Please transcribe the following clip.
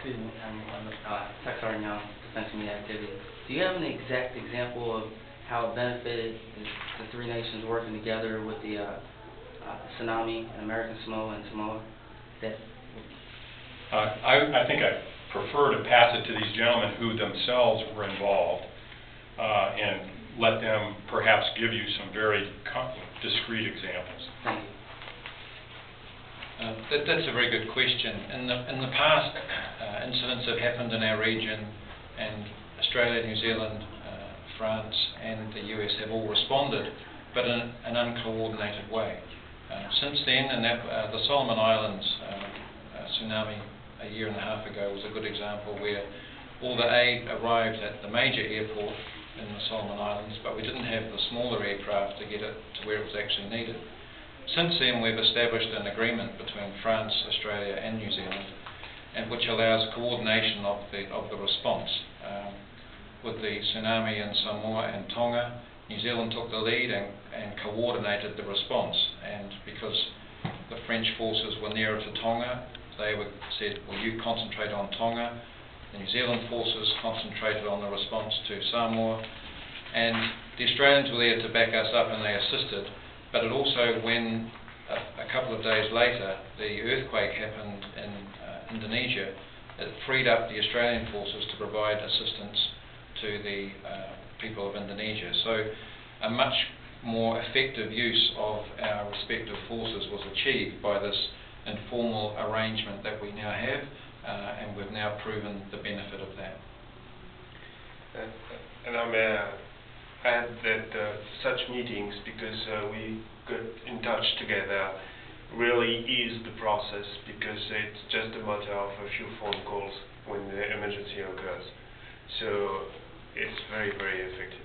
Excuse me, Secretary Young, Defense Community Activity. Do you have an exact example of how it benefited the three nations working together with the Tsunami and American Samoa and Samoa? I think I prefer to pass it to these gentlemen who themselves were involved and let them perhaps give you some very discrete examples. Thank you. That's a very good question. In the past, incidents have happened in our region, and Australia, New Zealand, France and the US have all responded, but in an uncoordinated way. Since then, and the Solomon Islands tsunami a year and a half ago was a good example where all the aid arrived at the major airport in the Solomon Islands, but we didn't have the smaller aircraft to get it to where it was actually needed. Since then, we've established an agreement between France, Australia and New Zealand, and which allows coordination of the response. With the tsunami in Samoa and Tonga, New Zealand took the lead and coordinated the response, and because the French forces were nearer to Tonga, they said, will you concentrate on Tonga? The New Zealand forces concentrated on the response to Samoa, and the Australians were there to back us up and they assisted. But it also, when a couple of days later the earthquake happened in Indonesia, it freed up the Australian forces to provide assistance to the people of Indonesia. So a much more effective use of our respective forces was achieved by this informal arrangement that we now have, and we've now proven the benefit of that. And I may add that such meetings, because we got in touch together, really is the process, because it's just a matter of a few phone calls when the emergency occurs. So it's very, very effective.